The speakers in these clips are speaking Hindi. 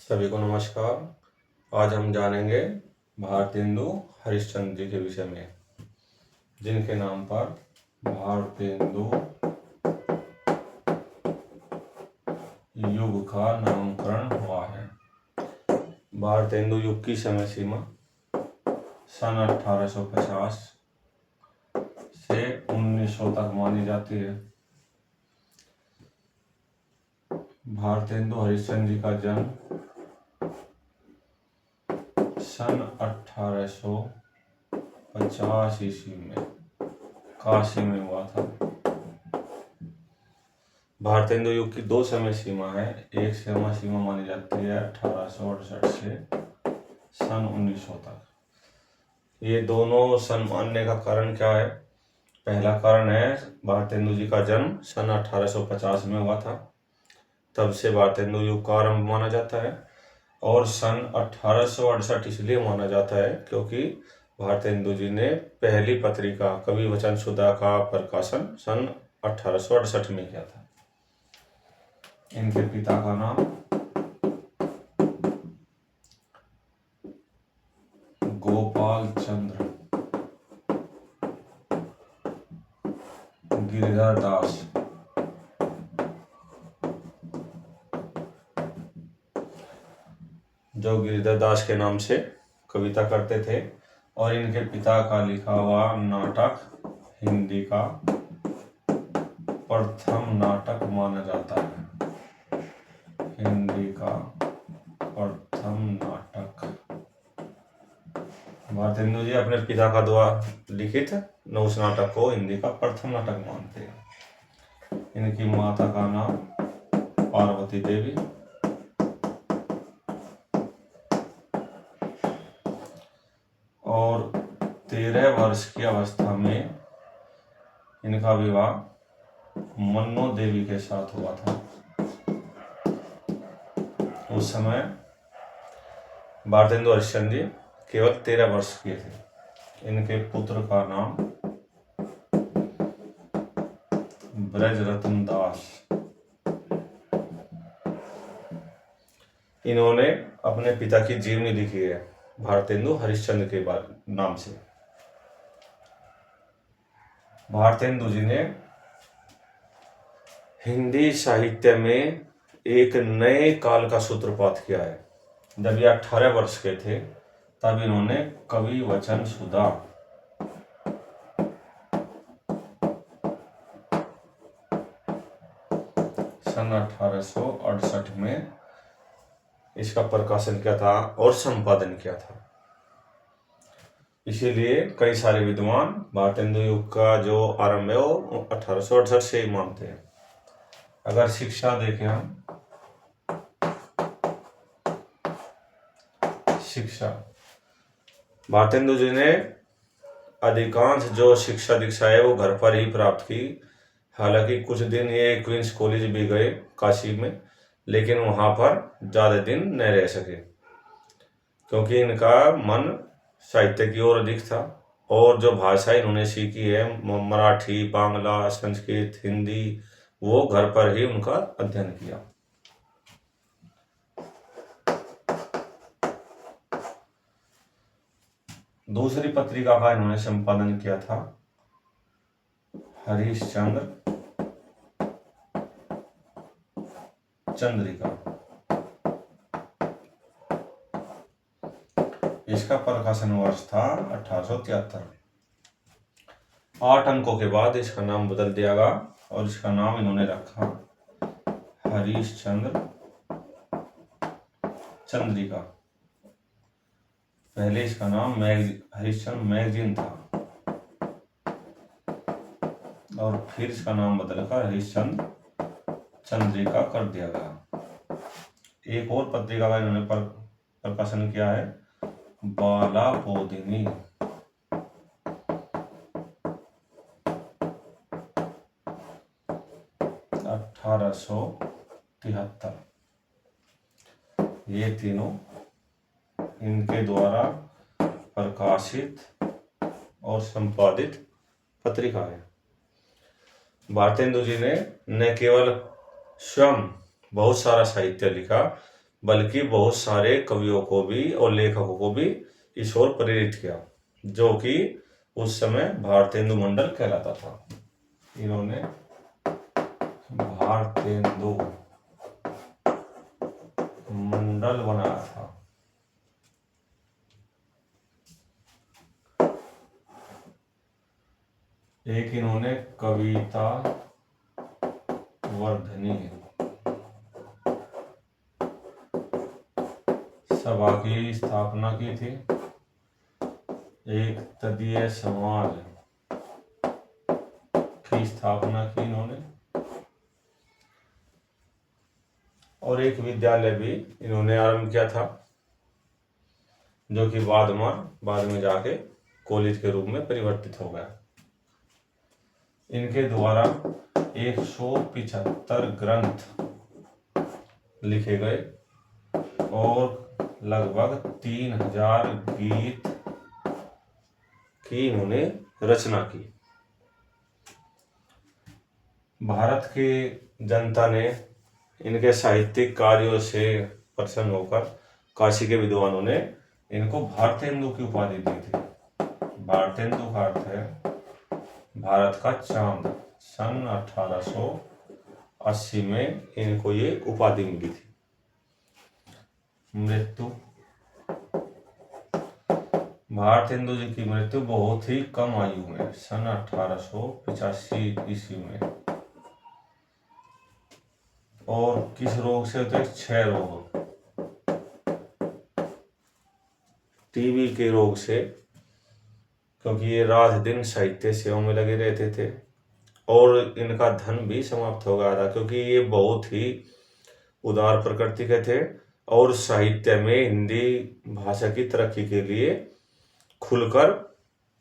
सभी को नमस्कार। आज हम जानेंगे भारतेंदु हरिश्चंद्र जी के विषय में, जिनके नाम पर भारतेंदु युग का नामकरण हुआ है। भारतेंदु युग की समय सीमा सन 1850 से 1900 तक मानी जाती है। भारतेंदु हरिश्चंद्र जी का जन्म सन 1850 ईस्वी में काशी में हुआ था। भारतेंदु युग की दो समय सीमा है। एक समय सीमा मानी जाती है 1868 से सन 1900 तक। ये दोनों सन मानने का कारण क्या है? पहला कारण है भारतेंदु जी का जन्म सन 1850 में हुआ था, तब से भारतेंदु युग का आरंभ माना जाता है। और सन 1868 इसलिए माना जाता है क्योंकि भारतेंदु जी ने पहली पत्रिका कवि वचन सुधा का प्रकाशन सन 1868 में किया था। इनके पिता का नाम गोपाल चंद्र गिरिधर दास जो गिरिधर दास के नाम से कविता करते थे, और इनके पिता का लिखा हुआ नाटक हिंदी का प्रथम नाटक माना जाता है। हिंदी का प्रथम नाटक भारतेंदु जी अपने पिता का द्वारा लिखित उस नाटक को हिंदी का प्रथम नाटक मानते हैं। इनकी माता का नाम पार्वती देवी और 13 वर्ष की अवस्था में इनका विवाह मन्नो देवी के साथ हुआ था। उस समय भारतेंदु हरिश्चंद्र जी केवल 13 वर्ष के थे। इनके पुत्र का नाम ब्रजरत्न दास। इन्होंने अपने पिता की जीवनी लिखी है भारतेंदु हरिश्चंद्र के नाम से। भारतेंदु जी ने हिंदी साहित्य में एक नए काल का सूत्रपात किया है। जब ये 18 वर्ष के थे तब इन्होंने कवि वचन सुधा सन 1868 में इसका प्रकाशन किया था और संपादन किया था। इसीलिए कई सारे विद्वान भारतेंदु युग का जो आरंभ है वो 1868 से ही मानते हैं। अगर शिक्षा देखें हम, शिक्षा भारतेंदु जी ने अधिकांश जो शिक्षा दीक्षा है वो घर पर ही प्राप्त की। हालांकि कुछ दिन ये क्वींस कॉलेज भी गए काशी में, लेकिन वहां पर ज्यादा दिन न रह सके क्योंकि इनका मन साहित्य की ओर अधिक था। और जो भाषा इन्होंने सीखी है मराठी, बांग्ला, संस्कृत, हिंदी, वो घर पर ही उनका अध्ययन किया। दूसरी पत्रिका का इन्होंने संपादन किया था हरिश्चंद्र चंद्रिका। इसका प्रकाशन वर्ष था 1873। 8 अंकों के बाद इसका नाम बदल दिया गया और इसका नाम इन्होंने रखा हरिश्चंद्र चंद्रिका। पहले इसका नाम हरिश्चंद्र मैगजीन था और फिर इसका नाम बदलकर हरिश्चंद्र चंद्रिका कर दिया गया। एक और पत्रिका का इन्होंने प्रकाशन किया है बाला बोधिनी। 1873। ये तीनों इनके द्वारा प्रकाशित और संपादित पत्रिका है। भारतेंदु जी ने न केवल स्वयं बहुत सारा साहित्य लिखा, बल्कि बहुत सारे कवियों को भी और लेखकों को भी इस ओर प्रेरित किया, जो कि उस समय भारतेंदु मंडल कहलाता था। इन्होंने भारतेंदु मंडल बनाया था। एक इन्होंने कविता वर्धनी सभा की स्थापना की थी। एक तदीय समाज की स्थापना की इन्होंने, और एक विद्यालय भी इन्होंने आरंभ किया था, जो कि बाद में जाके कॉलेज के रूप में परिवर्तित हो गया। इनके द्वारा 175 ग्रंथ लिखे गए और लगभग 3000 गीत की इन्होंने रचना की। भारत की जनता ने इनके साहित्यिक कार्यों से प्रसन्न होकर काशी के विद्वानों ने इनको भारतेंदु की उपाधि दी थी। भारतेंदु का अर्थ है भारत का चांद। सन 1880 में इनको ये उपाधि मिली थी। मृत्यु, भारतेंदु जी की मृत्यु बहुत ही कम आयु में सन 1885 ईस्वी में, और किस रोग से होते? क्षय रोग, टीबी के रोग से, क्योंकि ये रात दिन साहित्य सेवा में लगे रहते थे और इनका धन भी समाप्त हो गया था, क्योंकि ये बहुत ही उदार प्रकृति के थे और साहित्य में हिंदी भाषा की तरक्की के लिए खुलकर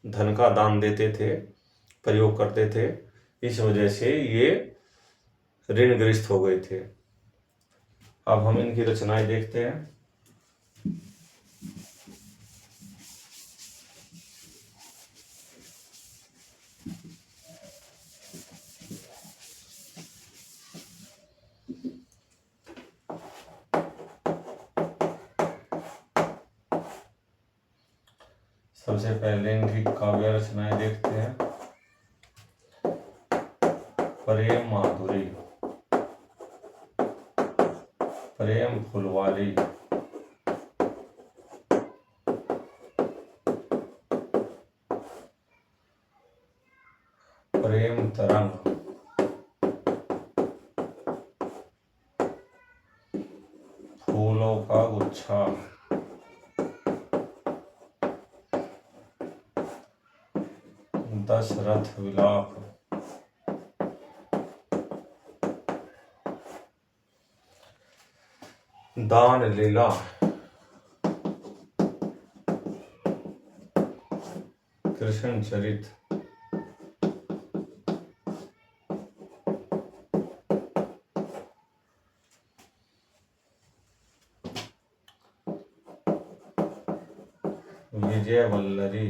धन का दान देते थे, प्रयोग करते थे। इस वजह से ये ऋणग्रस्त हो गए थे। अब हम इनकी रचनाएं देखते हैं। सबसे पहले इनकी काव्य रचनाएं देखते हैं। प्रेम माधुरी, प्रेम फुलवारी, प्रेम तरंग, फूलों का गुच्छा, दशरथ विलाप, दान लीला, कृष्ण चरित, विजय वल्लरी,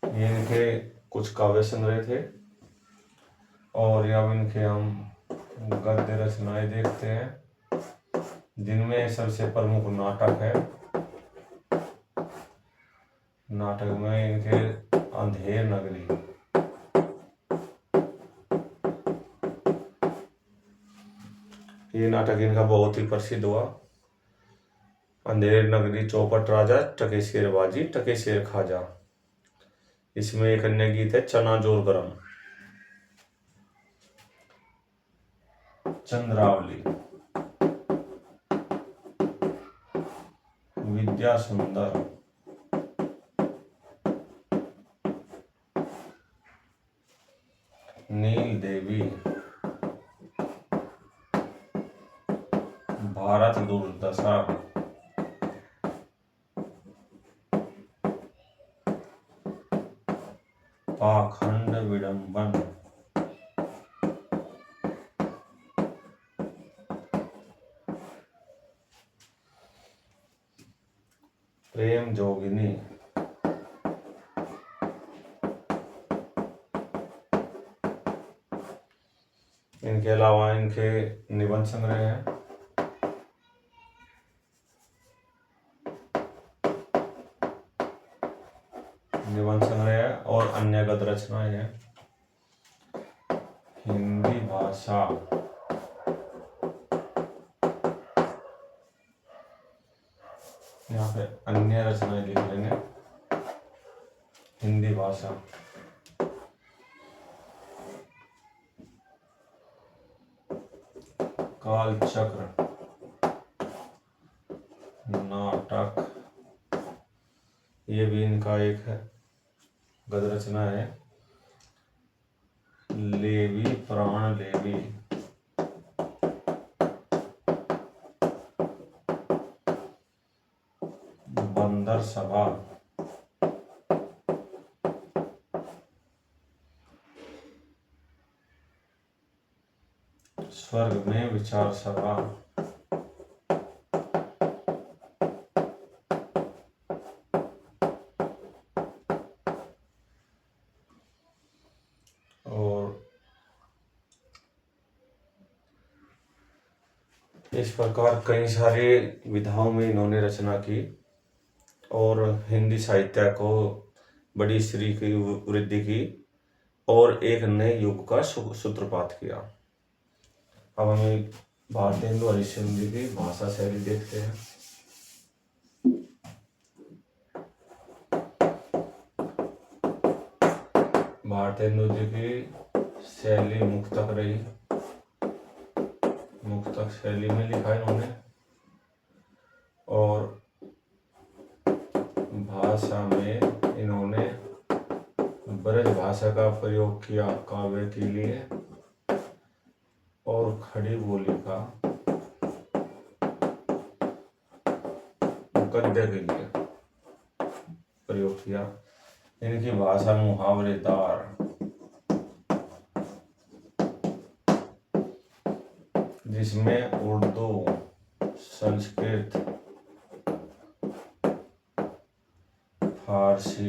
ये इनके कुछ काव्य संग्रह थे। और अब इनके हम गद्य रचनाएं देखते हैं, जिनमें सबसे प्रमुख नाटक है। नाटक में इनके अंधेर नगरी, ये नाटक इनका बहुत ही प्रसिद्ध हुआ। अंधेर नगरी, चौपट राजा, टके शेर बाजी, टके शेर खाजा। इसमें एक अन्य गीत है चना जोर गरम। चंद्रावली, विद्या सुंदर, नील देवी, भारत दुर्दशा, पाखंड विडंबन, प्रेम जोगिनी, इनके अलावा इनके निबंध संग्रह है, निबंध संग्रह और अन्य गद्य रचनाएं हैं। हिंदी भाषा, यहाँ पे अन्य रचनाएं लिख लेंगे। हिंदी भाषा, कालचक्र, नाटक, ये भी इनका एक है गद्य रचना है। लेवी, प्राण लेवी, बंदर सभा, स्वर्ग में विचार सभा, और इस प्रकार कई सारे विधाओं में इन्होंने रचना की और हिंदी साहित्य को बड़ी श्री की वृद्धि की और एक नए युग का सूत्रपात किया। अब हमें भारतेंदु हरिश्चंद्र जी की भाषा शैली देखते हैं। भारतेंदु जी की शैली मुक्तक रही, मुक्तक शैली में लिखा इन्होंने और भाषा में इन्होंने ब्रज भाषा का प्रयोग किया काव्य के लिए और खड़ी बोली का गद्य के लिए प्रयोग किया। इनकी भाषा मुहावरेदार, जिसमें उर्दू, संस्कृत, फारसी,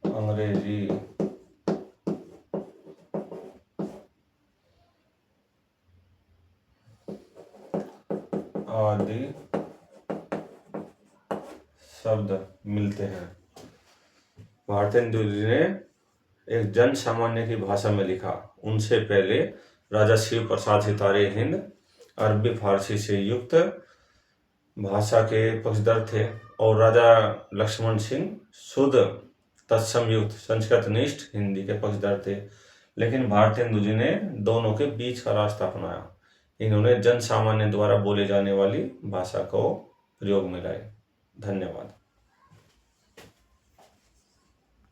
अंग्रेजी, आदि शब्द मिलते हैं। भारतेंदु जी ने एक जन सामान्य की भाषा में लिखा। उनसे पहले राजा शिव प्रसाद सितारे हिंद अरबी फारसी से युक्त भाषा के पक्षधर थे और राजा लक्ष्मण सिंह शुद्ध तत्सम युक्त संस्कृतनिष्ठ हिंदी के पक्षधर थे। लेकिन भारतेंदु जी ने दोनों के बीच का रास्ता अपनाया। इन्होंने जन सामान्य द्वारा बोले जाने वाली भाषा को प्रयोग में लाए। धन्यवाद।